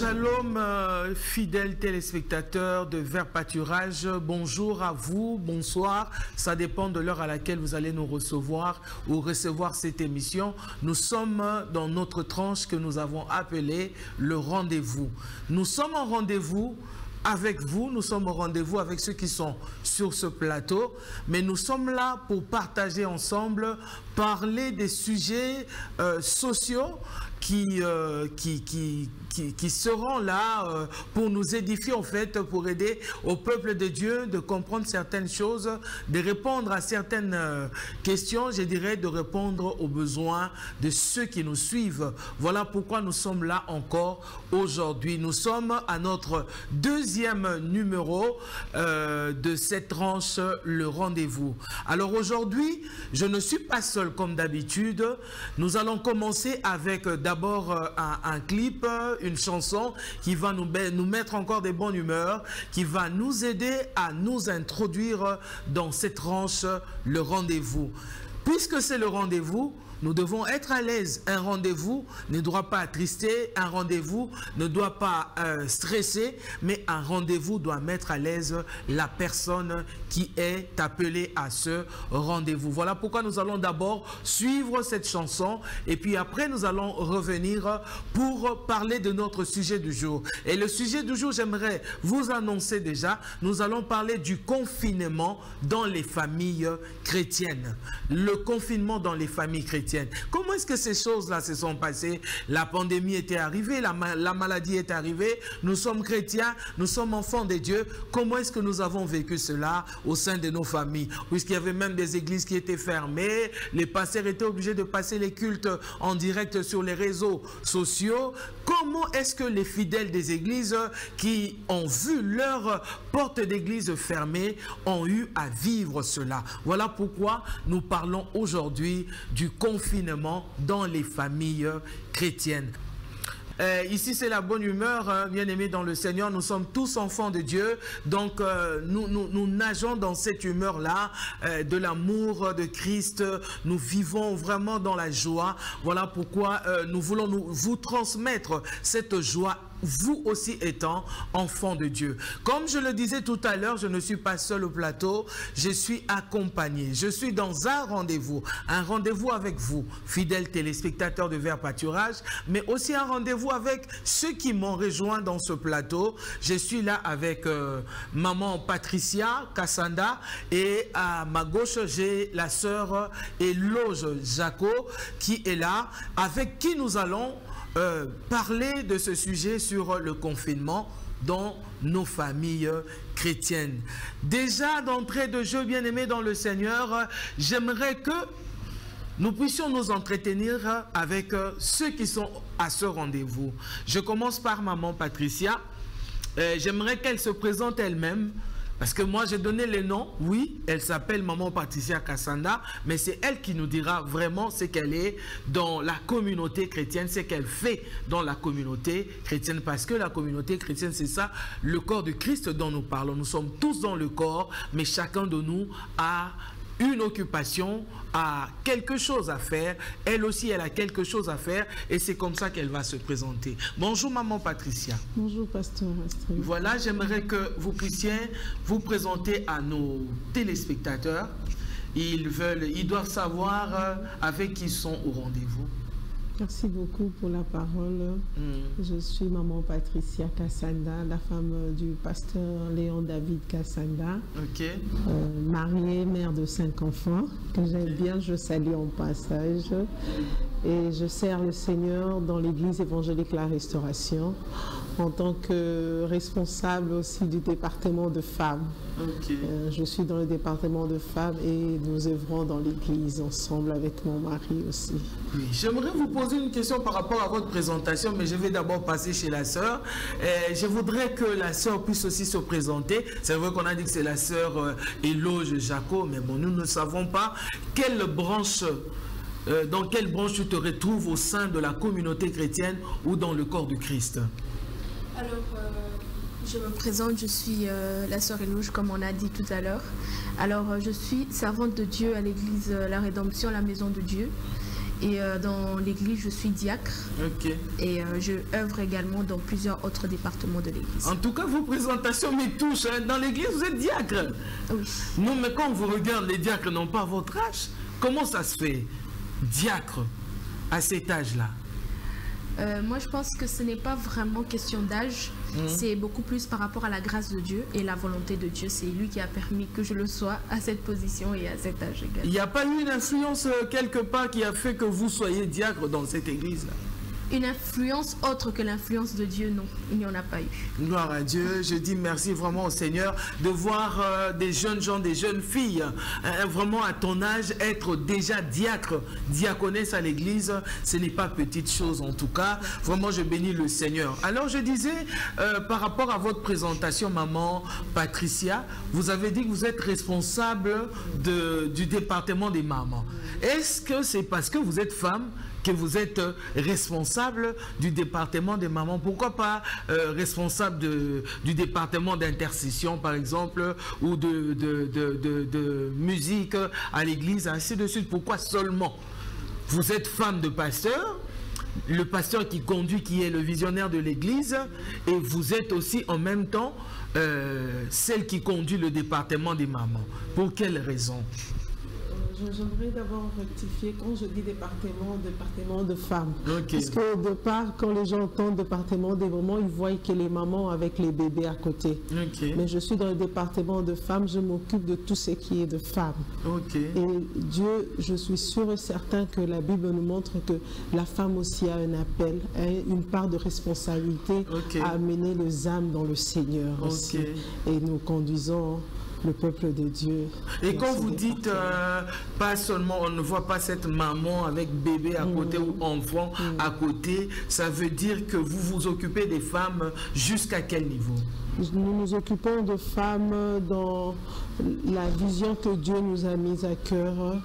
Shalom, fidèles téléspectateurs de Vert Pâturage, bonjour à vous, bonsoir, ça dépend de l'heure à laquelle vous allez nous recevoir ou recevoir cette émission. Nous sommes dans notre tranche que nous avons appelée le rendez-vous. Nous sommes en rendez-vous avec vous, nous sommes au rendez-vous avec ceux qui sont sur ce plateau, mais nous sommes là pour partager ensemble, parler des sujets sociaux qui seront là pour nous édifier, en fait, pour aider au peuple de Dieu de comprendre certaines choses, de répondre à certaines questions, je dirais, de répondre aux besoins de ceux qui nous suivent. Voilà pourquoi nous sommes là encore aujourd'hui. Nous sommes à notre deuxième numéro de cette tranche, le rendez-vous. Alors aujourd'hui, je ne suis pas seul comme d'habitude. Nous allons commencer avec d'abord un clip, une chanson qui va nous mettre encore des bonnes humeurs, qui va nous aider à nous introduire dans cette tranche, le rendez-vous. Puisque c'est le rendez-vous, nous devons être à l'aise. Un rendez-vous ne doit pas attrister, un rendez-vous ne doit pas stresser, mais un rendez-vous doit mettre à l'aise la personne qui est appelée à ce rendez-vous. Voilà pourquoi nous allons d'abord suivre cette chanson et puis après nous allons revenir pour parler de notre sujet du jour. Et le sujet du jour, j'aimerais vous annoncer déjà, nous allons parler du confinement dans les familles chrétiennes. Le confinement dans les familles chrétiennes. Comment est-ce que ces choses-là se sont passées? La pandémie était arrivée, la maladie est arrivée, nous sommes chrétiens, nous sommes enfants de Dieu. Comment est-ce que nous avons vécu cela au sein de nos familles? Puisqu'il y avait même des églises qui étaient fermées, les pasteurs étaient obligés de passer les cultes en direct sur les réseaux sociaux. Comment est-ce que les fidèles des églises qui ont vu leur porte d'église fermée ont eu à vivre cela? Voilà pourquoi nous parlons aujourd'hui du confinement dans les familles chrétiennes. Ici, c'est la bonne humeur, bien aimés dans le Seigneur. Nous sommes tous enfants de Dieu. Donc, nous nageons dans cette humeur-là, de l'amour de Christ. Nous vivons vraiment dans la joie. Voilà pourquoi nous voulons vous transmettre cette joie, vous aussi étant enfants de Dieu. Comme je le disais tout à l'heure, je ne suis pas seul au plateau. Je suis accompagné. Je suis dans un rendez-vous avec vous, fidèles téléspectateurs de Vert Pâturage, mais aussi un rendez-vous avec ceux qui m'ont rejoint dans ce plateau. Je suis là avec maman Patricia Kassanda et à ma gauche, j'ai la sœur Eloge Jaco qui est là, avec qui nous allons parler de ce sujet sur le confinement dans nos familles chrétiennes. Déjà, d'entrée de jeu, bien aimé dans le Seigneur, j'aimerais que nous puissions nous entretenir avec ceux qui sont à ce rendez-vous. Je commence par maman Patricia. J'aimerais qu'elle se présente elle-même. Parce que moi, j'ai donné les noms. Oui, elle s'appelle maman Patricia Kassanda, mais c'est elle qui nous dira vraiment ce qu'elle est dans la communauté chrétienne, ce qu'elle fait dans la communauté chrétienne. Parce que la communauté chrétienne, c'est ça, le corps de Christ dont nous parlons. Nous sommes tous dans le corps, mais chacun de nous a une occupation, a quelque chose à faire. Elle aussi, elle a quelque chose à faire et c'est comme ça qu'elle va se présenter. Bonjour maman Patricia. Bonjour pasteur Astrid. Voilà, j'aimerais que vous puissiez vous présenter à nos téléspectateurs. Ils doivent savoir avec qui ils sont au rendez-vous. Merci beaucoup pour la parole. Je suis maman Patricia Kassanda, la femme du pasteur Léon David Kassanda. Ok. Mariée, mère de 5 enfants, que j'aime bien, je salue en passage. Et je sers le Seigneur dans l'église évangélique La Restauration en tant que responsable aussi du département de femmes. Okay. Je suis dans le département de femmes et nous œuvrons dans l'église ensemble avec mon mari aussi. Oui, j'aimerais vous poser une question par rapport à votre présentation, mais je vais d'abord passer chez la sœur. Je voudrais que la sœur puisse aussi se présenter. C'est vrai qu'on a dit que c'est la sœur Eloge Jaco, mais bon, nous ne savons pas quelle branche, dans quelle branche tu te retrouves au sein de la communauté chrétienne ou dans le corps du Christ. Alors, je me présente, je suis la sœur Eloge, comme on a dit tout à l'heure. Alors, je suis servante de Dieu à l'église La Rédemption, la Maison de Dieu. Et dans l'église, je suis diacre. Ok. Et je œuvre également dans plusieurs autres départements de l'église. En tout cas, vos présentations me touchent. Hein. Dans l'église, vous êtes diacre. Oui. Non, mais quand on vous regarde, les diacres n'ont pas votre âge. Comment ça se fait, diacre, à cet âge-là? Moi, je pense que ce n'est pas vraiment question d'âge. C'est beaucoup plus par rapport à la grâce de Dieu et la volonté de Dieu. C'est lui qui a permis que je le sois à cette position et à cet âge également. Il n'y a pas eu une influence quelque part qui a fait que vous soyez diacre dans cette église-là? Une influence autre que l'influence de Dieu, non, il n'y en a pas eu. Gloire à Dieu, je dis merci vraiment au Seigneur de voir des jeunes gens, des jeunes filles, vraiment à ton âge, être déjà diacre, diaconesse à l'église, ce n'est pas petite chose en tout cas. Vraiment, je bénis le Seigneur. Alors, je disais, par rapport à votre présentation, maman Patricia, vous avez dit que vous êtes responsable du département des mamans. Est-ce que c'est parce que vous êtes femme que vous êtes responsable du département des mamans? Pourquoi pas responsable du département d'intercession, par exemple, ou de musique à l'église, ainsi de suite? Pourquoi seulement? Vous êtes femme de pasteur, le pasteur qui conduit, qui est le visionnaire de l'église, et vous êtes aussi en même temps celle qui conduit le département des mamans. Pour quelle raison? J'aimerais d'abord rectifier, quand je dis département de femmes. Okay. Parce qu'au départ, quand les gens entendent département des mamans, ils voient que les mamans avec les bébés à côté. Okay. Mais je suis dans le département de femmes, je m'occupe de tout ce qui est de femmes. Okay. Et Dieu, je suis sûre et certain que la Bible nous montre que la femme aussi a un appel, une part de responsabilité à amener les âmes dans le Seigneur aussi. Et nous conduisons le peuple de Dieu. Et quand vous dites, pas seulement, on ne voit pas cette maman avec bébé à côté ou enfant à côté, ça veut dire que vous vous occupez des femmes jusqu'à quel niveau? Nous nous occupons de femmes dans la vision que Dieu nous a mise à cœur.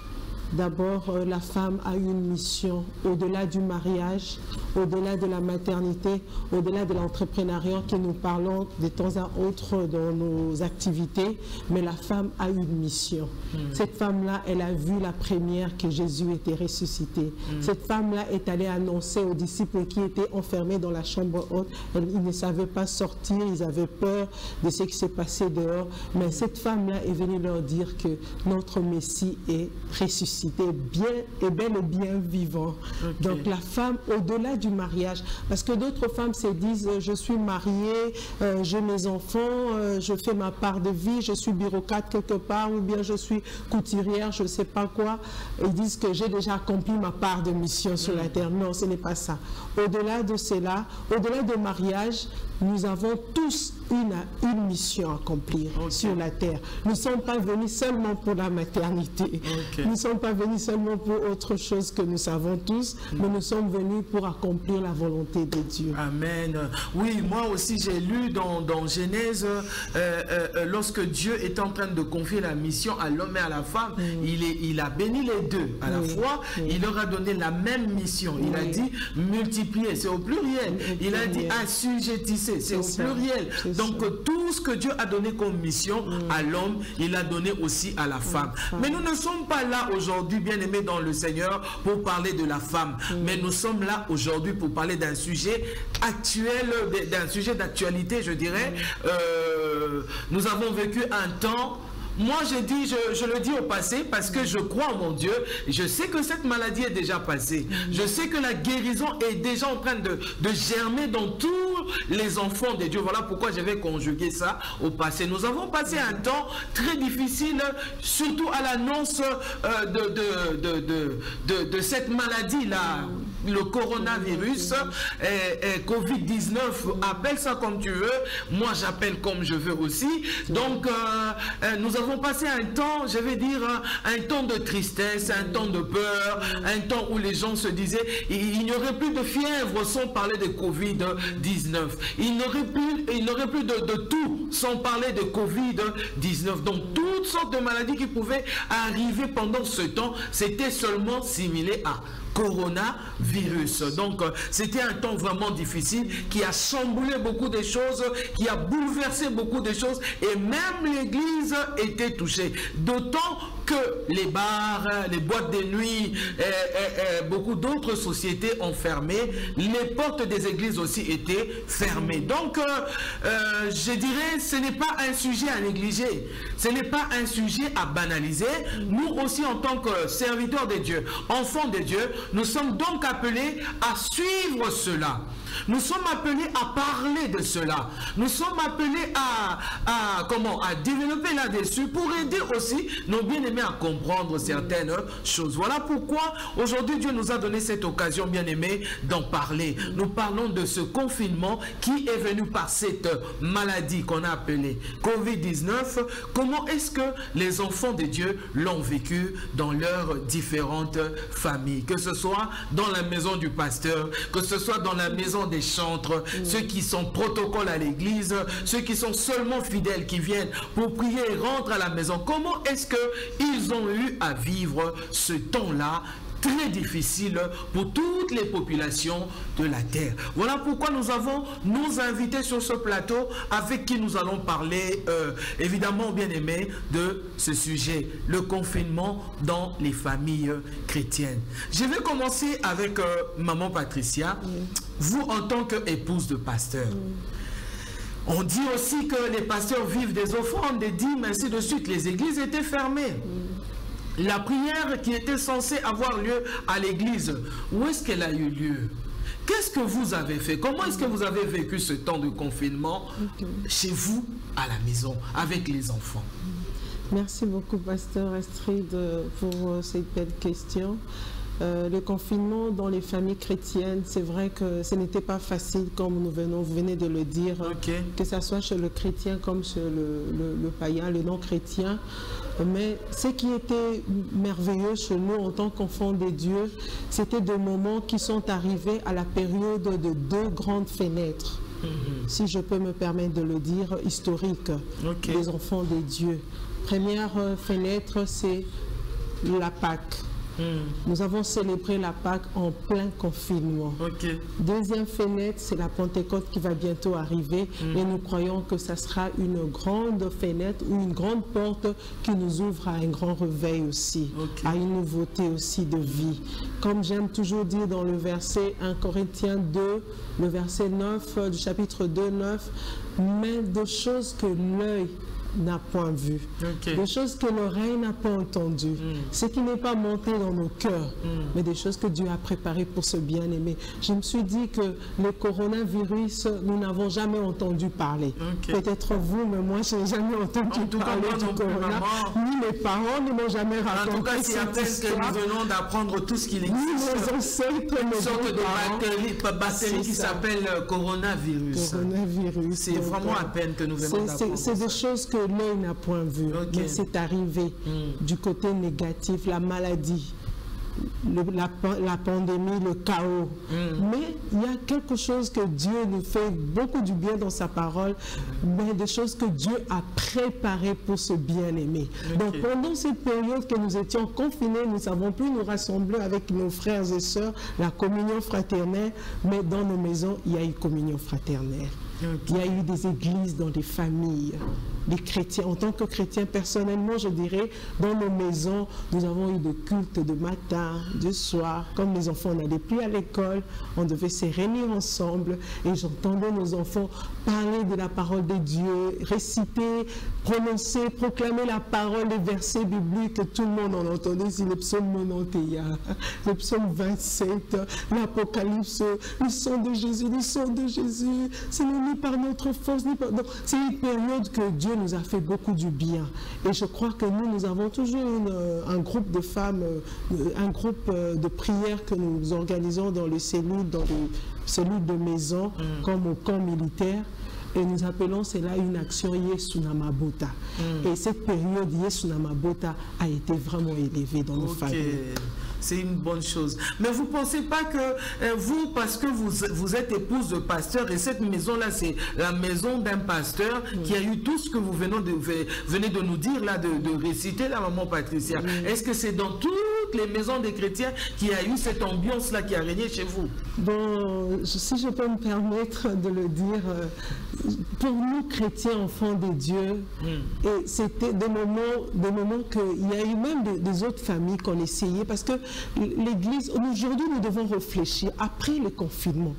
D'abord, la femme a une mission au-delà du mariage, au-delà de la maternité, au-delà de l'entrepreneuriat que nous parlons de temps à autre dans nos activités, mais la femme a une mission. Cette femme-là, elle a vu la première que Jésus était ressuscité. Cette femme-là est allée annoncer aux disciples qui étaient enfermés dans la chambre haute. Ils ne savaient pas sortir, ils avaient peur de ce qui s'est passé dehors, mais cette femme-là est venue leur dire que notre Messie est ressuscité, bien et bel et bien vivant. Donc la femme, au-delà du mariage, parce que d'autres femmes se disent je suis mariée, j'ai mes enfants, je fais ma part de vie, je suis bureaucrate quelque part, ou bien je suis couturière, je ne sais pas quoi. Ils disent que j'ai déjà accompli ma part de mission sur la terre. Non, ce n'est pas ça. Au-delà de cela, au-delà du mariage, nous avons tous une mission à accomplir sur la terre. Nous ne sommes pas venus seulement pour la maternité. Nous ne sommes pas venus seulement pour autre chose que nous savons tous, mais nous sommes venus pour accomplir la volonté de Dieu. Amen. Oui, moi aussi j'ai lu dans Genèse, lorsque Dieu est en train de confier la mission à l'homme et à la femme, il a béni les deux à la fois, il leur a donné la même mission. Il a dit multiplier, c'est au pluriel. Il a dit assujettisser, c'est au pluriel. Donc tout ce que Dieu a donné comme mission à l'homme, il a donné aussi à la femme. Mais nous ne sommes pas là aujourd'hui, bien-aimés dans le Seigneur, pour parler de la femme. Mais nous sommes là aujourd'hui pour parler d'un sujet actuel, d'un sujet d'actualité, je dirais. Nous avons vécu un temps. Moi, je le dis au passé parce que je crois en mon Dieu. Je sais que cette maladie est déjà passée. Je sais que la guérison est déjà en train de germer dans tous les enfants de Dieu. Voilà pourquoi je vais conjuguer ça au passé. Nous avons passé un temps très difficile, surtout à l'annonce de cette maladie-là, le coronavirus, Covid-19, appelle ça comme tu veux. Moi, j'appelle comme je veux aussi. Donc, nous avons passé un temps, je vais dire, un temps de tristesse, un temps de peur, un temps où les gens se disaient, il n'y aurait plus de fièvre sans parler de Covid-19. Il n'y aurait plus de tout sans parler de Covid-19. Donc, tout toutes sortes de maladies qui pouvaient arriver pendant ce temps. C'était seulement similé à coronavirus. Donc c'était un temps vraiment difficile qui a chamboulé beaucoup de choses, qui a bouleversé beaucoup de choses, et même l'église était touchée. D'autant que les bars, les boîtes de nuit, beaucoup d'autres sociétés ont fermé. Les portes des églises aussi étaient fermées. Donc je dirais, ce n'est pas un sujet à négliger, ce n'est pas un sujet à banaliser. Nous aussi, en tant que serviteurs de Dieu, enfants de Dieu, nous sommes donc appelés à suivre cela. Nous sommes appelés à parler de cela. Nous sommes appelés à développer là-dessus pour aider aussi nos bien-aimés à comprendre certaines choses. Voilà pourquoi aujourd'hui Dieu nous a donné cette occasion, bien-aimés, d'en parler. Nous parlons de ce confinement qui est venu par cette maladie qu'on a appelée Covid-19. Comment est-ce que les enfants de Dieu l'ont vécu dans leurs différentes familles, que ce soit dans la maison du pasteur, que ce soit dans la maison des chantres, ceux qui sont protocole à l'église, ceux qui sont seulement fidèles, qui viennent pour prier et rentrent à la maison. Comment est-ce qu'ils ont eu à vivre ce temps-là très difficile pour toutes les populations de la terre? Voilà pourquoi nous avons nos invités sur ce plateau avec qui nous allons parler, évidemment, bien aimés, de ce sujet, le confinement dans les familles chrétiennes. Je vais commencer avec maman Patricia, vous en tant qu'épouse de pasteur. On dit aussi que les pasteurs vivent des offrandes, des dîmes, ainsi de suite. Les églises étaient fermées. La prière qui était censée avoir lieu à l'église, où est-ce qu'elle a eu lieu? Qu'est-ce que vous avez fait? Comment est-ce que vous avez vécu ce temps de confinement chez vous, à la maison, avec les enfants? Merci beaucoup, pasteur Astrid, pour cette belle question. Le confinement dans les familles chrétiennes, c'est vrai que ce n'était pas facile, comme vous venez de le dire, que ce soit chez le chrétien comme chez le païen, le non-chrétien. Mais ce qui était merveilleux chez nous en tant qu'enfants de Dieu, c'était des moments qui sont arrivés à la période de deux grandes fenêtres, si je peux me permettre de le dire, historiques, des enfants de Dieu. Première fenêtre, c'est la Pâque. Nous avons célébré la Pâque en plein confinement. Deuxième fenêtre, c'est la Pentecôte qui va bientôt arriver et nous croyons que ça sera une grande fenêtre ou une grande porte qui nous ouvre à un grand réveil aussi, à une nouveauté aussi de vie. Comme j'aime toujours dire dans le verset 1 Corinthiens 2, le verset 9 du chapitre 2, 9, mais de choses que l'œil n'a point vu, des choses que l'oreille n'a pas entendues, ce qui n'est pas monté dans nos cœurs, mais des choses que Dieu a préparées pour ce bien-aimé. Je me suis dit que le coronavirus, nous n'avons jamais entendu parler. Peut-être vous, mais moi, je n'ai jamais entendu parler du corona. Ni mes parents ne m'ont jamais raconté. En tout cas, c'est à peine que nous venons d'apprendre tout ce qu'il existe. Ni nos ancêtres, une sorte de bactérie qui s'appelle coronavirus. C'est vraiment à peine que nous venons d'apprendre. C'est des choses que l'œil n'a point vu, mais c'est arrivé du côté négatif, la maladie, la pandémie, le chaos. Mais il y a quelque chose que Dieu nous fait beaucoup du bien dans sa parole, mais des choses que Dieu a préparées pour ce bien-aimé. Donc pendant cette période que nous étions confinés, nous n'avons pu nous rassembler avec nos frères et sœurs, la communion fraternelle, mais dans nos maisons, il y a eu communion fraternelle. Il y a eu des églises dans des familles, des chrétiens. En tant que chrétien, personnellement, je dirais, dans nos maisons, nous avons eu des cultes de matin, de soir. Comme les enfants n'allaient plus à l'école, on devait se réunir ensemble et j'entendais nos enfants parler de la parole de Dieu, réciter, prononcer, proclamer la parole, les versets bibliques que tout le monde en entendait. C'est le psaume 91, le psaume 27, l'Apocalypse, le sang de Jésus, le sang de Jésus. C'est ni par notre force, ni par... C'est une période que Dieu nous a fait beaucoup du bien. Et je crois que nous avons toujours un groupe de femmes, un groupe de prière que nous organisons dans les cellules, de maison, comme au camp militaire. Et nous appelons cela une action Yesunamabota. Et cette période Yesunamabota a été vraiment élevée dans nos familles. c'est une bonne chose. Mais vous ne pensez pas que vous, parce que vous êtes épouse de pasteur, et cette maison-là, c'est la maison d'un pasteur qui a eu tout ce que vous venez de nous dire, là, de réciter, la maman Patricia. Est-ce que c'est dans toutes les maisons des chrétiens qu'il y a eu cette ambiance-là qui a régné chez vous? Bon, si je peux me permettre de le dire, pour nous chrétiens, enfants de Dieu, et c'était des moments qu'il y a eu même des autres familles qu'on essayait, parce que l'Église, aujourd'hui, nous devons réfléchir, après le confinement,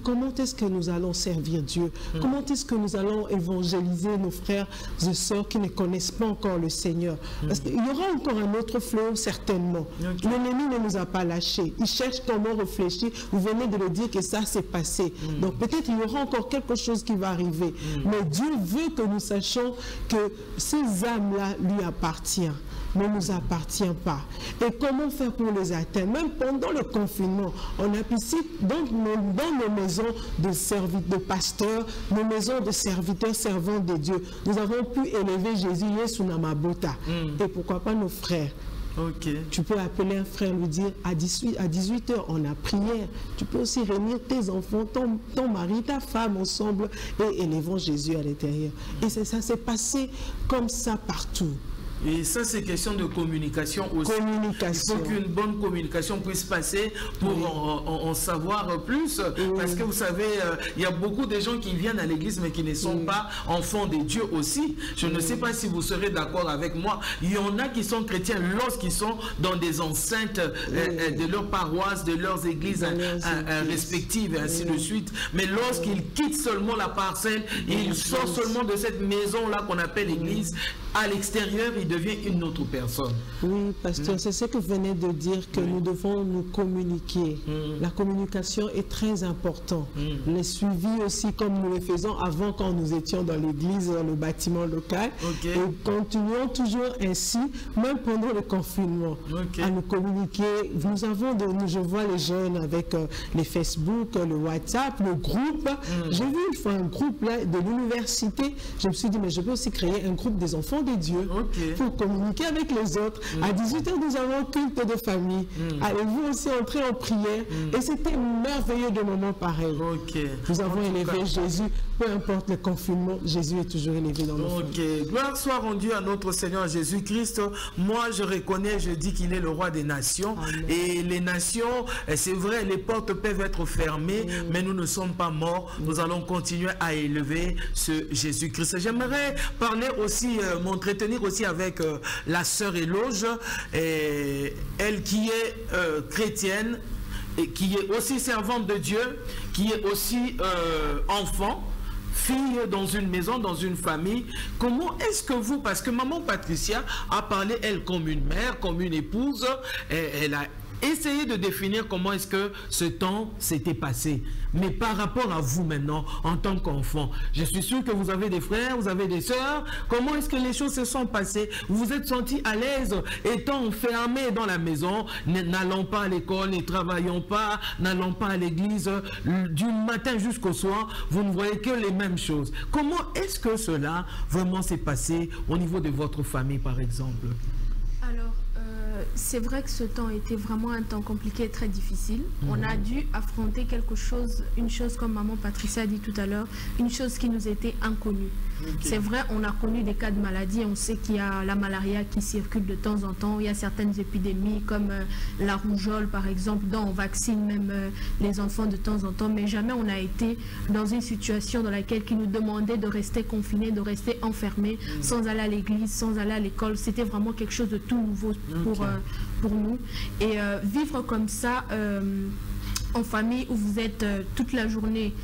comment est-ce que nous allons servir Dieu? Comment est-ce que nous allons évangéliser nos frères et sœurs qui ne connaissent pas encore le Seigneur? Parce qu'il y aura encore un autre fléau, certainement. L'ennemi ne nous a pas lâchés. Il cherche comment réfléchir. Vous venez de le dire que ça s'est passé. Donc peut-être il y aura encore quelque chose qui va arriver. Mais Dieu veut que nous sachions que ces âmes-là lui appartiennent. Ne nous appartient pas. Et comment faire pour les atteindre? Même pendant le confinement, on a pu ici, dans nos maisons de pasteurs, nos maisons de serviteurs, servants de Dieu, nous avons pu élever Jésus Yesu Namabota. Et pourquoi pas nos frères? Tu peux appeler un frère, lui dire à 18h, on a prière. Tu peux aussi réunir tes enfants, ton mari, ta femme ensemble et élevons Jésus à l'intérieur. Et ça s'est passé comme ça partout. Et ça, c'est question de communication aussi. Il faut qu'une bonne communication puisse passer pour en savoir plus. Parce que vous savez, il y a beaucoup de gens qui viennent à l'église mais qui ne sont pas enfants de Dieu aussi. Je ne sais pas si vous serez d'accord avec moi. Il y en a qui sont chrétiens lorsqu'ils sont dans des enceintes de leurs paroisses, de leurs églises respectives, et ainsi de suite. Mais lorsqu'ils quittent seulement la parcelle, ils sortent seulement de cette maison-là qu'on appelle l'église, à l'extérieur, il devient une autre personne. Oui, pasteur, c'est ce que vous venez de dire, que nous devons nous communiquer. La communication est très importante. Le suivi aussi, comme nous le faisons avant quand nous étions dans l'église, dans le bâtiment local. Et continuons toujours ainsi, même pendant le confinement, à nous communiquer. Nous avons, je vois les jeunes avec les Facebook, le WhatsApp, le groupe. J'ai vu une fois un groupe là, de l'université. Je me suis dit, mais je peux aussi créer un groupe des enfants de Dieu pour communiquer avec les autres. À 18h, nous avons culte de famille. Allez-vous aussi entrer en prière? Et c'était merveilleux de moments pareils. Nous avons élevé Jésus, peu importe le confinement, Jésus est toujours élevé dans nos familles. Gloire soit rendue à notre Seigneur Jésus-Christ. Moi, je reconnais, je dis qu'il est le roi des nations. Amen. Et les nations, c'est vrai, les portes peuvent être fermées, mais nous ne sommes pas morts. Nous allons continuer à élever ce Jésus-Christ. J'aimerais parler aussi, m'entretenir aussi avec la sœur Éloge, elle qui est chrétienne et qui est aussi servante de Dieu, qui est aussi enfant, fille dans une maison, dans une famille. Comment est-ce que vous, parce que maman Patricia a parlé elle comme une mère, comme une épouse, elle a essayé de définir comment est-ce que ce temps s'était passé. Mais par rapport à vous maintenant, en tant qu'enfant, je suis sûr que vous avez des frères, vous avez des sœurs. Comment est-ce que les choses se sont passées? Vous vous êtes senti à l'aise étant enfermé dans la maison, n'allant pas à l'école, ne travaillant pas, n'allant pas à l'église, du matin jusqu'au soir, vous ne voyez que les mêmes choses. Comment est-ce que cela vraiment s'est passé au niveau de votre famille, par exemple? Alors, c'est vrai que ce temps était vraiment un temps compliqué et très difficile. On a dû affronter quelque chose, une chose comme maman Patricia a dit tout à l'heure, une chose qui nous était inconnue. C'est vrai, on a connu des cas de maladie, on sait qu'il y a la malaria qui circule de temps en temps, il y a certaines épidémies comme la rougeole par exemple, dont on vaccine même les enfants de temps en temps, mais jamais on a été dans une situation dans laquelle qui nous demandait de rester confinés, de rester enfermés, sans aller à l'église, sans aller à l'école. C'était vraiment quelque chose de tout nouveau pour nous. Et vivre comme ça en famille où vous êtes toute la journée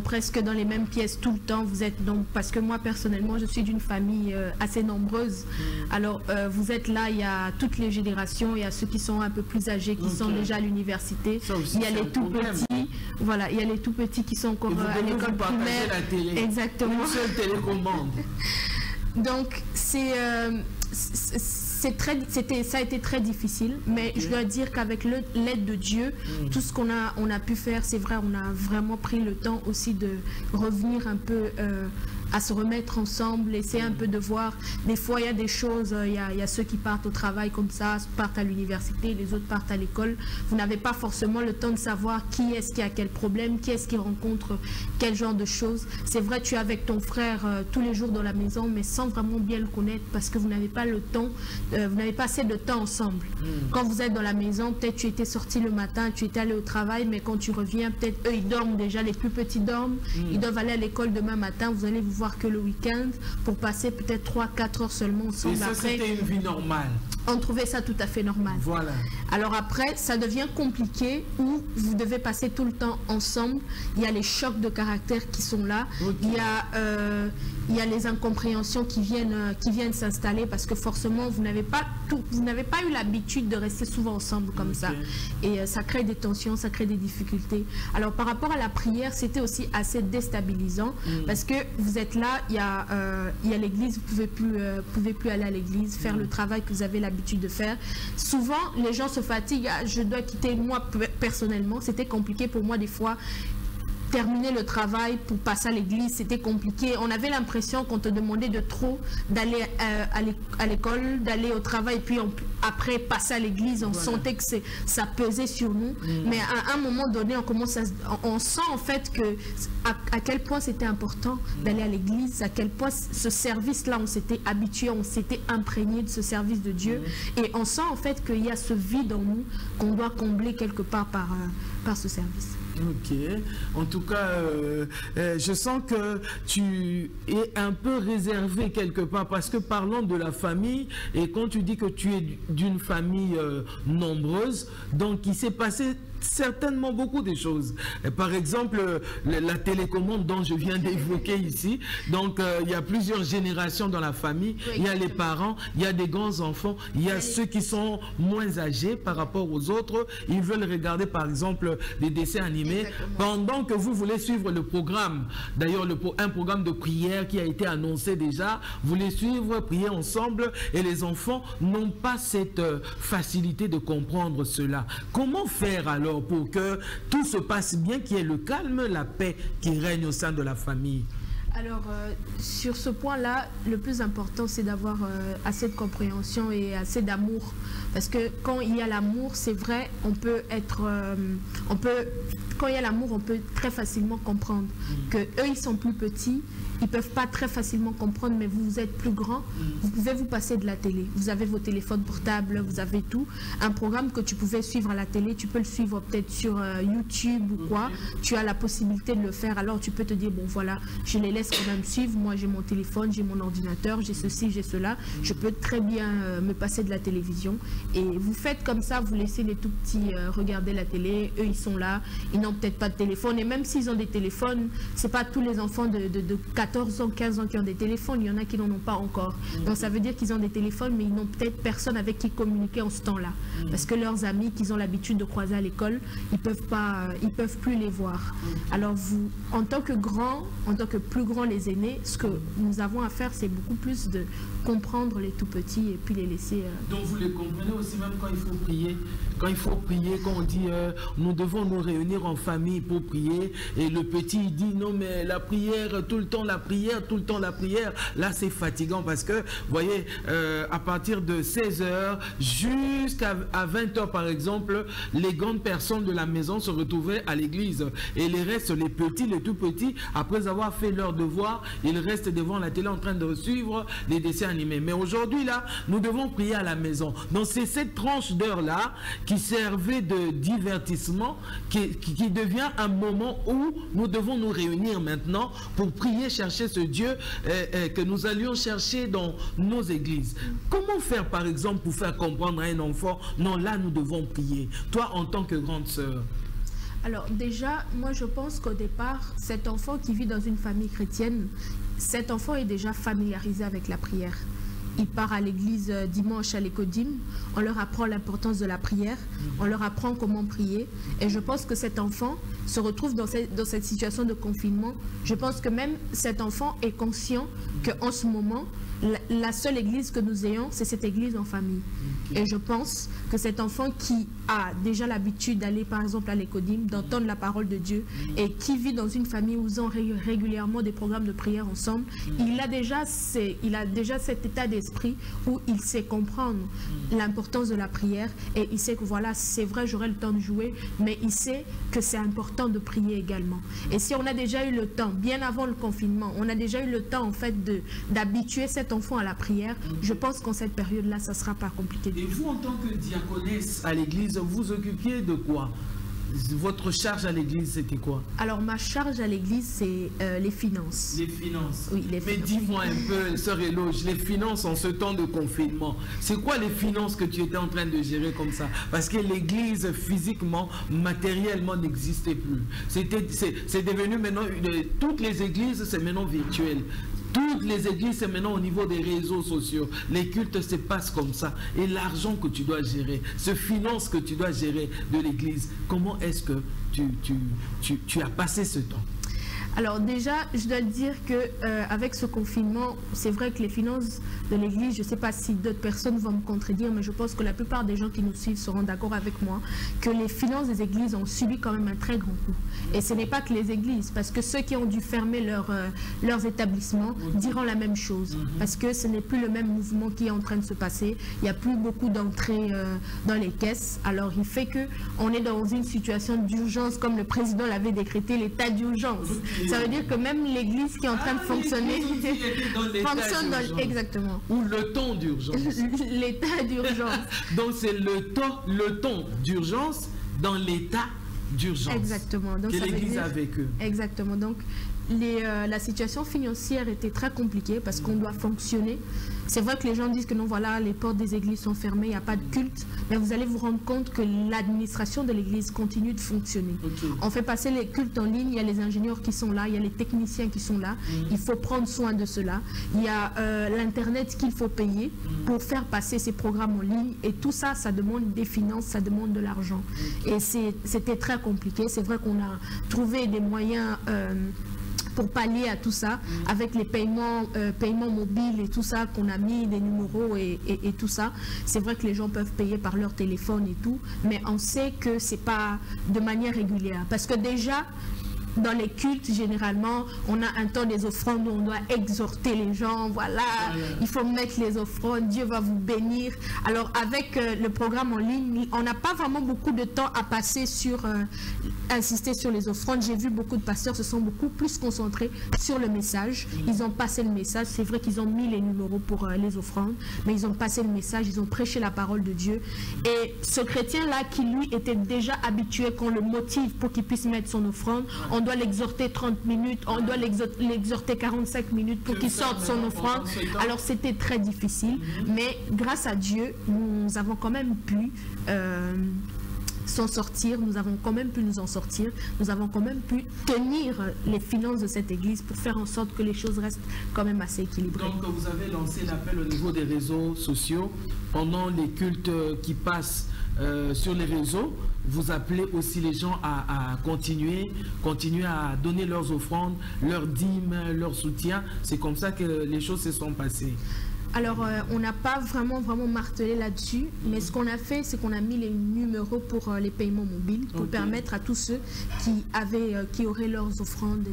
presque dans les mêmes pièces tout le temps, vous êtes donc, parce que moi personnellement je suis d'une famille assez nombreuse, alors vous êtes là, il y a toutes les générations, il y a ceux qui sont un peu plus âgés qui sont déjà à l'université, il y a les tout petits, voilà, il y a les tout petits qui sont encore à l'école primaire, exactement, une seule télécommande. Donc ça a été très difficile, mais je dois dire qu'avec l'aide de Dieu, tout ce qu'on a pu faire, c'est vrai, on a vraiment pris le temps aussi de revenir un peu à se remettre ensemble, essayer un peu de voir. Des fois, il y a des choses, il y a ceux qui partent au travail comme ça, partent à l'université, les autres partent à l'école. Vous n'avez pas forcément le temps de savoir qui est-ce qui a quel problème, qui est-ce qui rencontre quel genre de choses. C'est vrai, tu es avec ton frère tous les jours dans la maison, mais sans vraiment bien le connaître parce que vous n'avez pas le temps, vous n'avez pas assez de temps ensemble. Quand vous êtes dans la maison, peut-être tu étais sorti le matin, tu étais allé au travail, mais quand tu reviens, peut-être eux ils dorment déjà, les plus petits dorment, ils doivent aller à l'école demain matin, vous allez vous voir que le week-end pour passer peut-être 3-4 heures seulement ensemble. Et ça, c'était une vie normale. On trouvait ça tout à fait normal. Voilà. Alors après, ça devient compliqué où vous devez passer tout le temps ensemble. Il y a les chocs de caractère qui sont là. Okay. Il y a les incompréhensions qui viennent s'installer parce que forcément, vous n'avez pas eu l'habitude de rester souvent ensemble comme ça. Et ça crée des tensions, ça crée des difficultés. Alors par rapport à la prière, c'était aussi assez déstabilisant parce que vous êtes là, il y a l'église, vous ne pouvez plus aller à l'église, faire le travail que vous avez l'habitude de faire. Souvent, les gens se fatiguent. Je dois quitter, moi personnellement, c'était compliqué pour moi des fois. Terminer le travail pour passer à l'église, c'était compliqué. On avait l'impression qu'on te demandait de trop d'aller à l'école, d'aller au travail, puis après passer à l'église, on sentait que ça pesait sur nous. Mais à un moment donné, on sent en fait à quel point c'était important d'aller à l'église, à quel point ce service-là, on s'était habitué, on s'était imprégné de ce service de Dieu. Et on sent en fait qu'il y a ce vide en nous qu'on doit combler quelque part par ce service. Ok. En tout cas, je sens que tu es un peu réservé quelque part parce que parlons de la famille et quand tu dis que tu es d'une famille nombreuse, donc il s'est passé certainement beaucoup de choses. Par exemple, la télécommande dont je viens d'évoquer ici, donc il y a plusieurs générations dans la famille, il y a les parents, il y a des grands enfants, il y a ceux qui sont moins âgés par rapport aux autres, ils veulent regarder par exemple des dessins animés, pendant que vous voulez suivre le programme, d'ailleurs un programme de prière qui a été annoncé déjà, vous voulez suivre, prier ensemble et les enfants n'ont pas cette facilité de comprendre cela. Comment faire alors pour que tout se passe bien, qu'il y ait le calme, la paix qui règne au sein de la famille? Alors, sur ce point-là, le plus important, c'est d'avoir assez de compréhension et assez d'amour. Parce que quand il y a l'amour, c'est vrai, quand il y a l'amour, on peut très facilement comprendre que eux, ils sont plus petits, ils ne peuvent pas très facilement comprendre, mais vous êtes plus grand, vous pouvez vous passer de la télé. Vous avez vos téléphones portables, vous avez tout. Un programme que tu pouvais suivre à la télé, tu peux le suivre peut-être sur YouTube ou quoi. Tu as la possibilité de le faire, alors tu peux te dire, bon voilà, je les laisse quand même suivre. Moi, j'ai mon téléphone, j'ai mon ordinateur, j'ai ceci, j'ai cela. Je peux très bien me passer de la télévision. Et vous faites comme ça, vous laissez les tout petits regarder la télé. Eux, ils sont là, ils n'ont peut-être pas de téléphone. Et même s'ils ont des téléphones, c'est pas tous les enfants de 14 ans, 15 ans qui ont des téléphones, il y en a qui n'en ont pas encore. Donc ça veut dire qu'ils ont des téléphones, mais ils n'ont peut-être personne avec qui communiquer en ce temps-là. Parce que leurs amis qu'ils ont l'habitude de croiser à l'école, ils peuvent plus les voir. Alors vous, en tant que plus grands, les aînés, ce que nous avons à faire, c'est beaucoup plus de comprendre les tout petits et puis les laisser... Donc vous les comprenez aussi même quand il faut prier. Quand il faut prier, quand on dit nous devons nous réunir en famille pour prier, et le petit il dit non mais la prière, tout le temps la prière, tout le temps la prière, là c'est fatigant parce que, vous voyez, à partir de 16h jusqu'à 20h par exemple, les grandes personnes de la maison se retrouvaient à l'église et les restes, les petits, les tout petits, après avoir fait leur devoir, ils restent devant la télé en train de suivre les dessins animés. Mais aujourd'hui là, nous devons prier à la maison. Donc c'est cette tranche d'heure là qui servait de divertissement, qui devient un moment où nous devons nous réunir maintenant pour prier, chercher ce Dieu que nous allions chercher dans nos églises. Comment faire par exemple pour faire comprendre à un enfant, non là nous devons prier, toi en tant que grande sœur? Alors déjà, moi je pense qu'au départ, cet enfant qui vit dans une famille chrétienne, cet enfant est déjà familiarisé avec la prière. Il part à l'église dimanche à l'écodime, on leur apprend l'importance de la prière, on leur apprend comment prier. Et je pense que cet enfant se retrouve dans cette situation de confinement. Je pense que même cet enfant est conscient qu'en ce moment, la seule église que nous ayons, c'est cette église en famille. Et je pense que cet enfant qui a déjà l'habitude d'aller par exemple à l'écodime, d'entendre la parole de Dieu et qui vit dans une famille où ils ont régulièrement des programmes de prière ensemble, il a déjà cet état d'esprit où il sait comprendre l'importance de la prière et il sait que voilà, c'est vrai, j'aurai le temps de jouer, mais il sait que c'est important de prier également. Et si on a déjà eu le temps, bien avant le confinement, on a déjà eu le temps en fait d'habituer cet enfant à la prière, je pense qu'en cette période-là, ça ne sera pas compliqué. Et vous, en tant que diaconesse à l'église, vous occupiez de quoi? Votre charge à l'église, c'était quoi? Alors, ma charge à l'église, c'est les finances. Les finances? Oui, les finances. Mais dis-moi un peu, sœur Éloge, les finances en ce temps de confinement, c'est quoi les finances que tu étais en train de gérer comme ça? Parce que l'église, physiquement, matériellement, n'existait plus. C'est devenu maintenant, toutes les églises, c'est maintenant virtuel. Toutes les églises, c'est maintenant au niveau des réseaux sociaux. Les cultes se passent comme ça. Et l'argent que tu dois gérer, ce finance que tu dois gérer de l'église, comment est-ce que tu as passé ce temps? Alors déjà, je dois dire qu'avec ce confinement, c'est vrai que les finances de l'église, je ne sais pas si d'autres personnes vont me contredire, mais je pense que la plupart des gens qui nous suivent seront d'accord avec moi, que les finances des églises ont subi quand même un très grand coup. Et ce n'est pas que les églises, parce que ceux qui ont dû fermer leurs établissements diront la même chose, parce que ce n'est plus le même mouvement qui est en train de se passer, il n'y a plus beaucoup d'entrées dans les caisses, alors il fait qu'on est dans une situation d'urgence, comme le président l'avait décrété, l'état d'urgence. Ça veut dire que même l'église qui est en train de fonctionner fonctionne dans... Exactement. Ou le temps d'urgence. L'état d'urgence. Donc c'est le temps d'urgence dans l'état d'urgence. Exactement. Donc, que l'église a vécu. Exactement. Donc la situation financière était très compliquée parce qu'on doit fonctionner. C'est vrai que les gens disent que non, voilà, les portes des églises sont fermées, il n'y a pas de culte, mais vous allez vous rendre compte que l'administration de l'église continue de fonctionner. On fait passer les cultes en ligne, il y a les ingénieurs qui sont là, il y a les techniciens qui sont là, il faut prendre soin de cela. Il y a l'Internet qu'il faut payer pour faire passer ces programmes en ligne et tout ça, ça demande des finances, ça demande de l'argent. Et c'était très compliqué. C'est vrai qu'on a trouvé des moyens pour pallier à tout ça, avec les paiements mobiles et tout ça qu'on a mis, des numéros et tout ça. C'est vrai que les gens peuvent payer par leur téléphone et tout, mais on sait que c'est pas de manière régulière. Parce que déjà, dans les cultes, généralement, on a un temps des offrandes où on doit exhorter les gens, voilà, il faut mettre les offrandes, Dieu va vous bénir. Alors avec le programme en ligne, on n'a pas vraiment beaucoup de temps à passer sur, insister sur les offrandes. J'ai vu beaucoup de pasteurs se sont beaucoup plus concentrés sur le message. Ils ont passé le message, c'est vrai qu'ils ont mis les numéros pour les offrandes, mais ils ont passé le message, ils ont prêché la parole de Dieu. Et ce chrétien-là qui lui était déjà habitué qu'on le motive pour qu'il puisse mettre son offrande, on doit l'exhorter 30 minutes, on doit l'exhorter 45 minutes pour qu'il sorte son offrande. Alors c'était très difficile, mais grâce à Dieu, nous avons quand même pu s'en sortir, nous avons quand même pu nous en sortir, nous avons quand même pu tenir les finances de cette église pour faire en sorte que les choses restent quand même assez équilibrées. Donc vous avez lancé l'appel au niveau des réseaux sociaux pendant les cultes qui passent sur les réseaux. Vous appelez aussi les gens à continuer à donner leurs offrandes, leurs dîmes, leur soutien. C'est comme ça que les choses se sont passées. Alors, on n'a pas vraiment martelé là-dessus, mais ce qu'on a fait, c'est qu'on a mis les numéros pour les paiements mobiles, pour permettre à tous ceux qui auraient leurs offrandes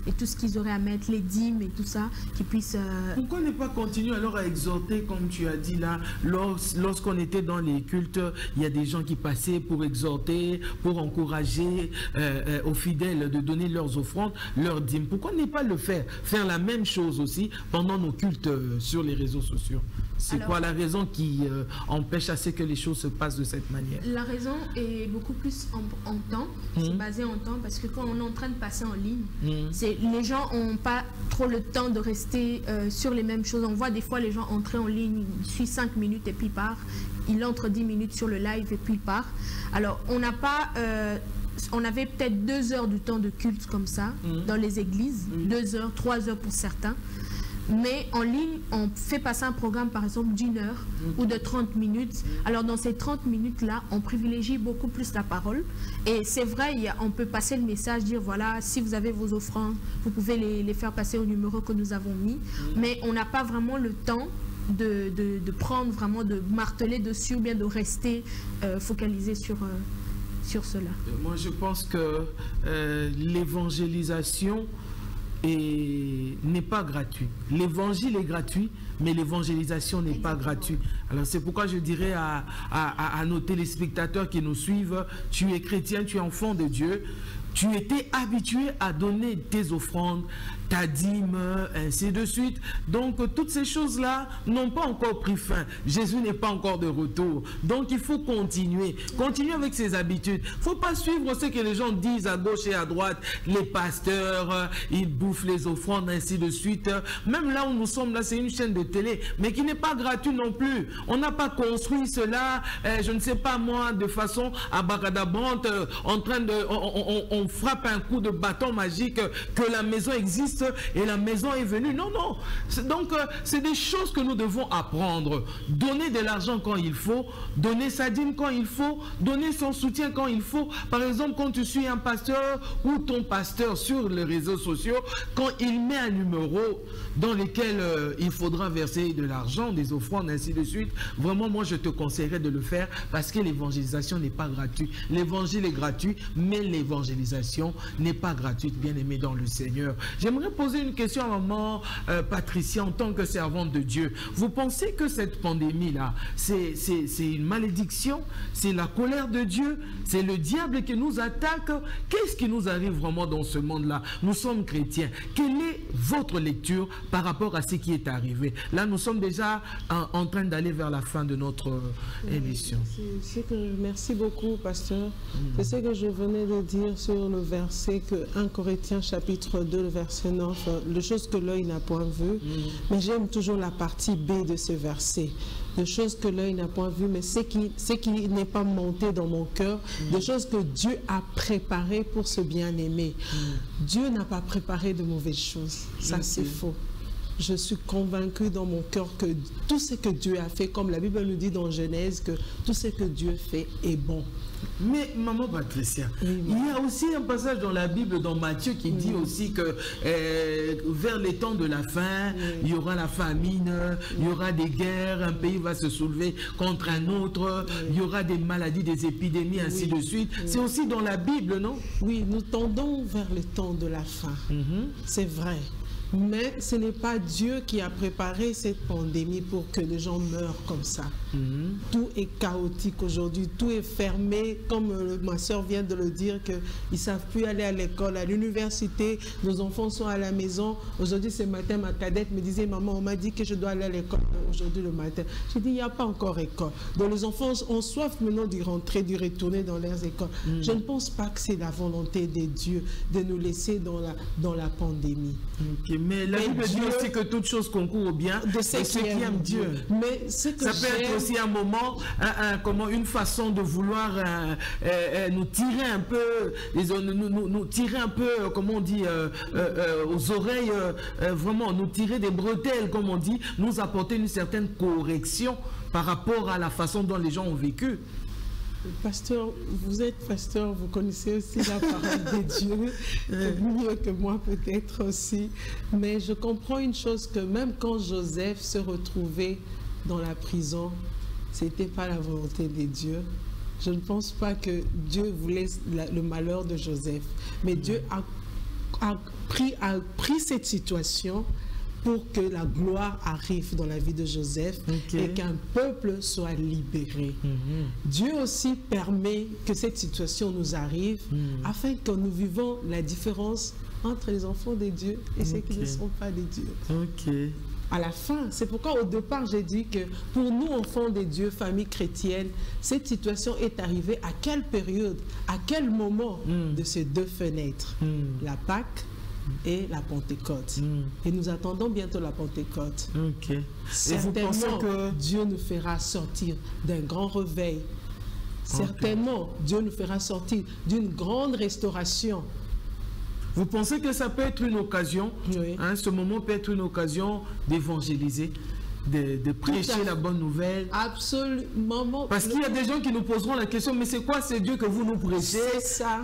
et tout ce qu'ils auraient à mettre, les dîmes et tout ça, qu'ils puissent... Pourquoi ne pas continuer alors à exhorter, comme tu as dit là, lorsqu'on était dans les cultes, il y a des gens qui passaient pour exhorter, pour encourager aux fidèles de donner leurs offrandes, leurs dîmes. Pourquoi ne pas le faire la même chose aussi pendant nos cultes sur les réseaux sociaux? C'est quoi la raison qui empêche à ce que les choses se passent de cette manière? La raison est beaucoup plus en temps, c'est basé en temps, parce que quand on est en train de passer en ligne, les gens n'ont pas trop le temps de rester sur les mêmes choses. On voit des fois les gens entrer en ligne, ils suivent 5 minutes et puis ils partent, il entre 10 minutes sur le live et puis il part. Alors on n'a pas... on avait peut-être 2 heures du temps de culte comme ça dans les églises, 2 heures, 3 heures pour certains. Mais en ligne, on fait passer un programme, par exemple, d'1 heure ou de 30 minutes. Alors, dans ces 30 minutes-là, on privilégie beaucoup plus la parole. Et c'est vrai, on peut passer le message, dire, voilà, si vous avez vos offrandes, vous pouvez les faire passer au numéro que nous avons mis. Mais on n'a pas vraiment le temps de prendre vraiment, de marteler dessus ou bien de rester focalisé sur cela. Moi, je pense que l'évangélisation n'est pas gratuite. L'évangile est gratuit, mais l'évangélisation n'est pas gratuite. Alors c'est pourquoi je dirais à nos téléspectateurs qui nous suivent, tu es chrétien, tu es enfant de Dieu, tu étais habitué à donner tes offrandes, ta dîme, ainsi de suite. Donc, toutes ces choses-là n'ont pas encore pris fin. Jésus n'est pas encore de retour. Donc, il faut continuer. Continuer avec ses habitudes. Il ne faut pas suivre ce que les gens disent à gauche et à droite. Les pasteurs, ils bouffent les offrandes, ainsi de suite. Même là où nous sommes, là, c'est une chaîne de télé, mais qui n'est pas gratuite non plus. On n'a pas construit cela, je ne sais pas moi, de façon abracadabrante, en train de... On frappe un coup de bâton magique que la maison existe et la maison est venue. Non, non. Donc, c'est des choses que nous devons apprendre. Donner de l'argent quand il faut, donner sa dîme quand il faut, donner son soutien quand il faut. Par exemple, quand tu suis un pasteur ou ton pasteur sur les réseaux sociaux, quand il met un numéro dans lequel il faudra verser de l'argent, des offrandes, ainsi de suite, vraiment, moi, je te conseillerais de le faire parce que l'évangélisation n'est pas gratuite. L'évangile est gratuit, mais l'évangélisation n'est pas gratuite, bien aimé dans le Seigneur. J'aimerais poser une question à maman Patricia en tant que servante de Dieu. Vous pensez que cette pandémie-là, c'est une malédiction? C'est la colère de Dieu? C'est le diable qui nous attaque? Qu'est-ce qui nous arrive vraiment dans ce monde-là? Nous sommes chrétiens. Quelle est votre lecture par rapport à ce qui est arrivé? Là, nous sommes déjà en train d'aller vers la fin de notre émission. Merci beaucoup, pasteur. C'est ce que je venais de dire sur le verset que 1 Corinthiens chapitre 2, le verset 9, les choses que l'œil n'a point vues, mais j'aime toujours la partie B de ce verset. Des choses que l'œil n'a point vues, mais ce qui n'est pas monté dans mon cœur, des choses que Dieu a préparées pour ce bien-aimé. Dieu n'a pas préparé de mauvaises choses. Ça, c'est faux. Je suis convaincue dans mon cœur que tout ce que Dieu a fait, comme la Bible nous dit dans Genèse, que tout ce que Dieu fait est bon. Mais maman Patricia, il y a aussi un passage dans la Bible, dans Matthieu, qui dit aussi que vers les temps de la fin, il y aura la famine, il y aura des guerres, un pays va se soulever contre un autre, il y aura des maladies, des épidémies, ainsi de suite. C'est aussi dans la Bible, non? Oui, nous tendons vers le temps de la fin. C'est vrai. Mais ce n'est pas Dieu qui a préparé cette pandémie pour que les gens meurent comme ça. Tout est chaotique aujourd'hui, tout est fermé, comme ma soeur vient de le dire, qu'ils ne savent plus aller à l'école, à l'université, nos enfants sont à la maison. Aujourd'hui, ce matin, ma cadette me disait, maman, on m'a dit que je dois aller à l'école aujourd'hui le matin. J'ai dit, il n'y a pas encore école. Donc les enfants ont soif maintenant d'y rentrer, d'y retourner dans leurs écoles. Je ne pense pas que c'est la volonté de Dieu de nous laisser dans la pandémie. Mais la Bible dit aussi que toute chose concourt au bien de ceux qui aiment Dieu. Mais ce que ça peut être aussi un moment, une façon de vouloir nous tirer un peu, nous tirer un peu, comment on dit, aux oreilles, vraiment nous tirer des bretelles, comme on dit, nous apporter une certaine correction par rapport à la façon dont les gens ont vécu. Pasteur, vous êtes pasteur, vous connaissez aussi la parole de Dieu, mieux que moi peut-être aussi. Mais je comprends une chose, que même quand Joseph se retrouvait dans la prison, ce n'était pas la volonté de Dieu. Je ne pense pas que Dieu voulait le malheur de Joseph. Mais Dieu a pris cette situation pour que la gloire arrive dans la vie de Joseph et qu'un peuple soit libéré. Dieu aussi permet que cette situation nous arrive afin que nous vivons la différence entre les enfants de Dieu et ceux qui ne sont pas de Dieu. À la fin, c'est pourquoi au départ j'ai dit que pour nous, enfants de Dieu, famille chrétienne, cette situation est arrivée à quelle période, à quel moment de ces deux fenêtres, la Pâque et la Pentecôte. Et nous attendons bientôt la Pentecôte. Certainement que Dieu nous fera sortir d'un grand réveil. Certainement, Dieu nous fera sortir d'une grande restauration. Vous pensez que ça peut être une occasion, Oui. hein, ce moment peut être une occasion d'évangéliser, de prêcher la bonne nouvelle? Absolument. Parce qu'il y a des gens qui nous poseront la question, mais c'est quoi ce Dieu que vous nous prêchez,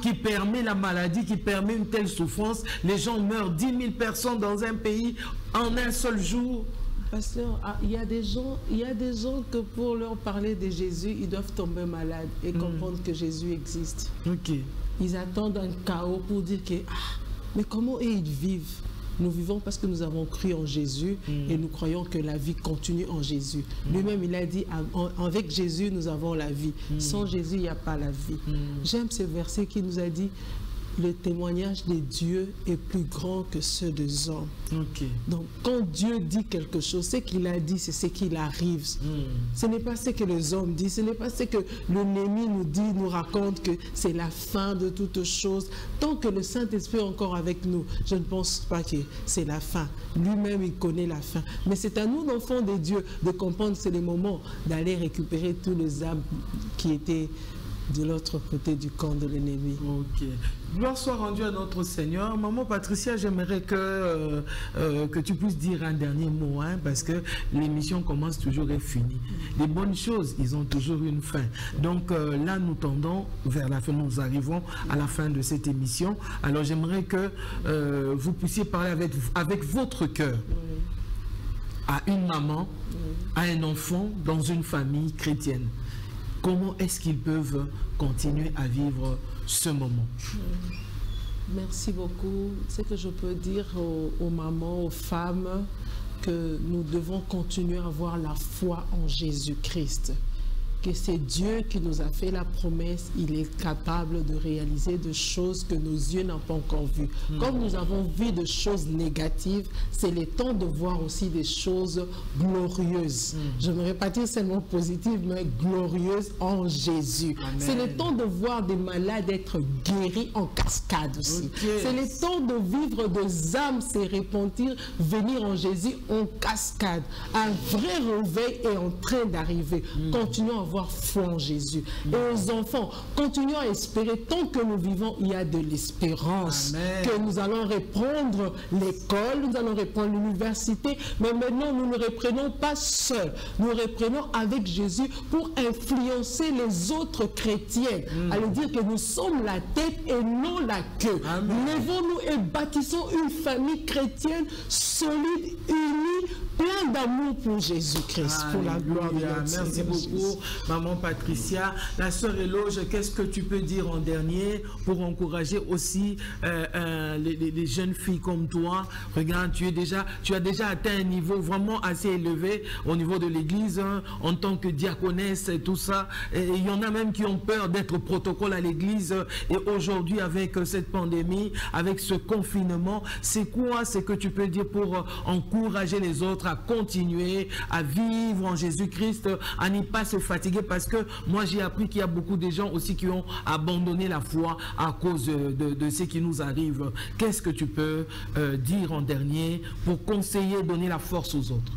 qui permet la maladie, qui permet une telle souffrance? Les gens meurent, 10 000 personnes dans un pays en un seul jour. Pasteur, il y a des gens que pour leur parler de Jésus, ils doivent tomber malades et comprendre que Jésus existe. Ok. Ils attendent un chaos pour dire que, mais comment eux, ils vivent? Nous vivons parce que nous avons cru en Jésus et nous croyons que la vie continue en Jésus. Lui-même, il a dit, avec Jésus, nous avons la vie. Sans Jésus, il n'y a pas la vie. J'aime ce verset qui nous a dit, le témoignage de Dieu est plus grand que ceux des hommes. Ok. Donc, quand Dieu dit quelque chose, ce qu'il a dit, c'est ce qu'il arrive. Ce n'est pas ce que les hommes disent, ce n'est pas ce que l'ennemi nous dit, nous raconte que c'est la fin de toutes choses. Tant que le Saint-Esprit est encore avec nous, je ne pense pas que c'est la fin. Lui-même, il connaît la fin. Mais c'est à nous, l'enfant de Dieu, de comprendre que c'est le moment d'aller récupérer tous les âmes qui étaient de l'autre côté du camp de l'ennemi. Ok. Gloire soit rendue à notre Seigneur. Maman Patricia, j'aimerais que tu puisses dire un dernier mot, hein, parce que l'émission commence toujours et finit. Les bonnes choses, ils ont toujours une fin. Donc là, nous tendons vers la fin, nous arrivons à la fin de cette émission. Alors j'aimerais que vous puissiez parler avec votre cœur à une maman, à un enfant dans une famille chrétienne. Comment est-ce qu'ils peuvent continuer à vivre ce moment? Merci beaucoup. Ce que je peux dire aux mamans, aux femmes, que nous devons continuer à avoir la foi en Jésus-Christ. Que c'est Dieu qui nous a fait la promesse, il est capable de réaliser des choses que nos yeux n'ont pas encore vues. Comme nous avons vu des choses négatives, c'est le temps de voir aussi des choses glorieuses. Je ne vais pas dire seulement positives, mais glorieuses en Jésus. C'est le temps de voir des malades être guéris en cascade aussi. C'est le temps de vivre des âmes se repentir, venir en Jésus en cascade. Un vrai réveil est en train d'arriver. Continuons à avoir foi en Jésus. Et aux enfants, continuons à espérer. Tant que nous vivons, il y a de l'espérance. Que nous allons reprendre l'école, nous allons reprendre l'université, mais maintenant nous ne reprenons pas seuls. Nous reprenons avec Jésus pour influencer les autres chrétiens. À leur dire que nous sommes la tête et non la queue. Levons-nous et bâtissons une famille chrétienne solide, unie, plein d'amour pour Jésus-Christ, pour la gloire de Dieu. Merci beaucoup, maman Patricia. La sœur Éloge, qu'est-ce que tu peux dire en dernier pour encourager aussi les jeunes filles comme toi? Regarde, tu as déjà atteint un niveau vraiment assez élevé au niveau de l'église, hein, en tant que diaconesse et tout ça. Et il y en a même qui ont peur d'être protocole à l'église. Et aujourd'hui, avec cette pandémie, avec ce confinement, c'est quoi ce que tu peux dire pour encourager les autres à continuer à vivre en Jésus-Christ, à n'y pas se fatiguer? Parce que moi j'ai appris qu'il y a beaucoup de gens aussi qui ont abandonné la foi à cause de ce qui nous arrive. Qu'est-ce que tu peux dire en dernier pour conseiller, donner la force aux autres?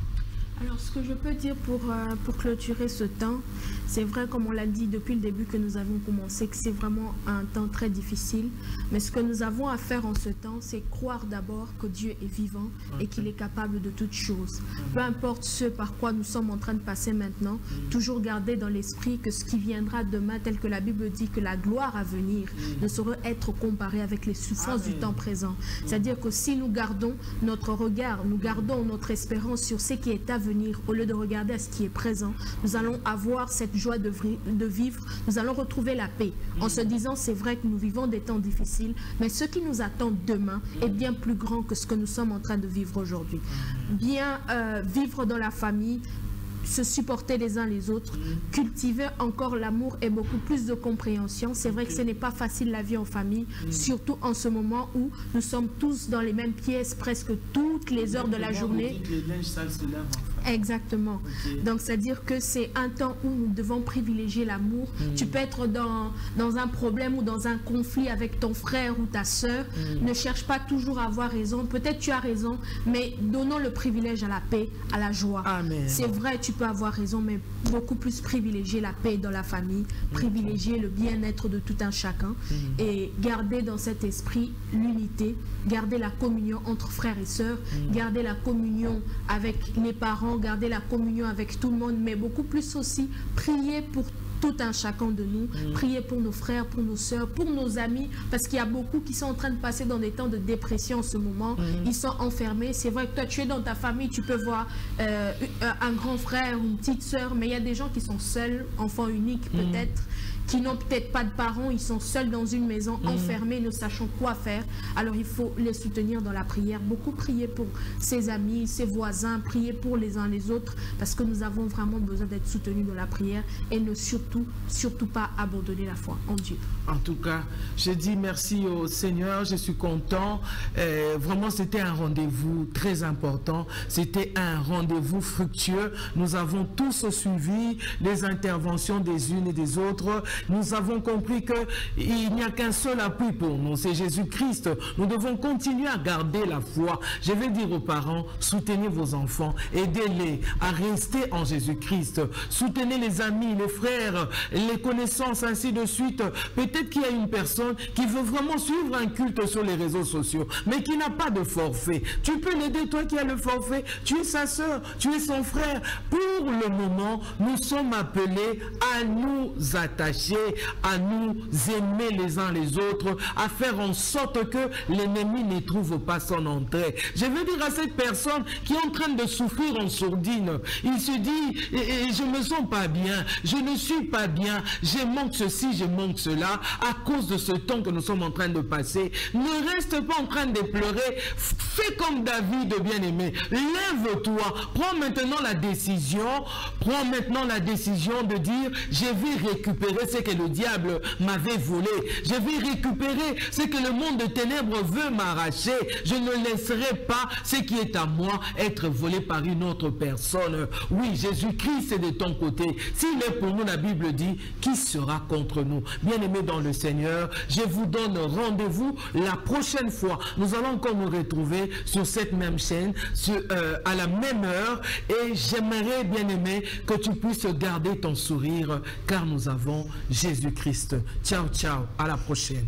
Alors, ce que je peux dire pour clôturer ce temps, c'est vrai, comme on l'a dit depuis le début que nous avons commencé, que c'est vraiment un temps très difficile. Mais ce que nous avons à faire en ce temps, c'est croire d'abord que Dieu est vivant et qu'il est capable de toutes choses. Peu importe ce par quoi nous sommes en train de passer maintenant, toujours garder dans l'esprit que ce qui viendra demain, tel que la Bible dit, que la gloire à venir ne saurait être comparée avec les souffrances du temps présent. C'est-à-dire que si nous gardons notre regard, nous gardons notre espérance sur ce qui est à venir, au lieu de regarder à ce qui est présent, nous allons avoir cette joie de vivre, nous allons retrouver la paix en se disant, c'est vrai que nous vivons des temps difficiles, mais ce qui nous attend demain est bien plus grand que ce que nous sommes en train de vivre aujourd'hui. Bien vivre dans la famille, se supporter les uns les autres, cultiver encore l'amour et beaucoup plus de compréhension. C'est vrai que ce n'est pas facile la vie en famille, surtout en ce moment où nous sommes tous dans les mêmes pièces presque toutes les heures de la journée. Les linges sales se lavent en famille. Exactement. Okay. Donc, c'est-à-dire que c'est un temps où nous devons privilégier l'amour. Tu peux être dans un problème ou dans un conflit avec ton frère ou ta sœur. Ne cherche pas toujours à avoir raison. Peut-être tu as raison, mais donnons le privilège à la paix, à la joie. C'est vrai, tu peux avoir raison, mais beaucoup plus privilégier la paix dans la famille, privilégier le bien-être de tout un chacun et garder dans cet esprit l'unité, garder la communion entre frères et sœurs, garder la communion avec les parents, garder la communion avec tout le monde, mais beaucoup plus aussi prier pour tout un chacun de nous, prier pour nos frères, pour nos sœurs, pour nos amis, parce qu'il y a beaucoup qui sont en train de passer dans des temps de dépression en ce moment. Ils sont enfermés. C'est vrai que toi, tu es dans ta famille, tu peux voir un grand frère ou une petite sœur, mais il y a des gens qui sont seuls, enfants uniques peut-être, qui n'ont peut-être pas de parents, ils sont seuls dans une maison, enfermés, ne sachant quoi faire. Alors il faut les soutenir dans la prière, beaucoup prier pour ses amis, ses voisins, prier pour les uns les autres, parce que nous avons vraiment besoin d'être soutenus dans la prière et ne surtout pas abandonner la foi en Dieu. En tout cas, je dis merci au Seigneur, je suis content. Vraiment, c'était un rendez-vous très important, c'était un rendez-vous fructueux. Nous avons tous suivi les interventions des unes et des autres. Nous avons compris qu'il n'y a qu'un seul appui pour nous, c'est Jésus-Christ. Nous devons continuer à garder la foi. Je vais dire aux parents, soutenez vos enfants, aidez-les à rester en Jésus-Christ. Soutenez les amis, les frères, les connaissances, ainsi de suite. Peut-être qu'il y a une personne qui veut vraiment suivre un culte sur les réseaux sociaux, mais qui n'a pas de forfait. Tu peux l'aider, toi qui as le forfait. Tu es sa soeur, tu es son frère. Pour le moment, nous sommes appelés à nous attacher, à nous aimer les uns les autres, à faire en sorte que l'ennemi ne trouve pas son entrée. Je veux dire à cette personne qui est en train de souffrir en sourdine, il se dit, je me sens pas bien, je ne suis pas bien, je manque ceci, je manque cela, à cause de ce temps que nous sommes en train de passer. Ne reste pas en train de pleurer, fais comme David bien-aimé, lève-toi, prends maintenant la décision de dire, je vais récupérer ce que le diable m'avait volé, je vais récupérer ce que le monde de ténèbres veut m'arracher, je ne laisserai pas ce qui est à moi être volé par une autre personne. Oui, Jésus-Christ est de ton côté. S'il est pour nous, la Bible dit, qui sera contre nous? Bien-aimés dans le Seigneur, je vous donne rendez-vous la prochaine fois. Nous allons encore nous retrouver sur cette même chaîne, à la même heure, et j'aimerais, bien-aimé, que tu puisses garder ton sourire, car nous avons Jésus-Christ. Ciao, ciao, à la prochaine.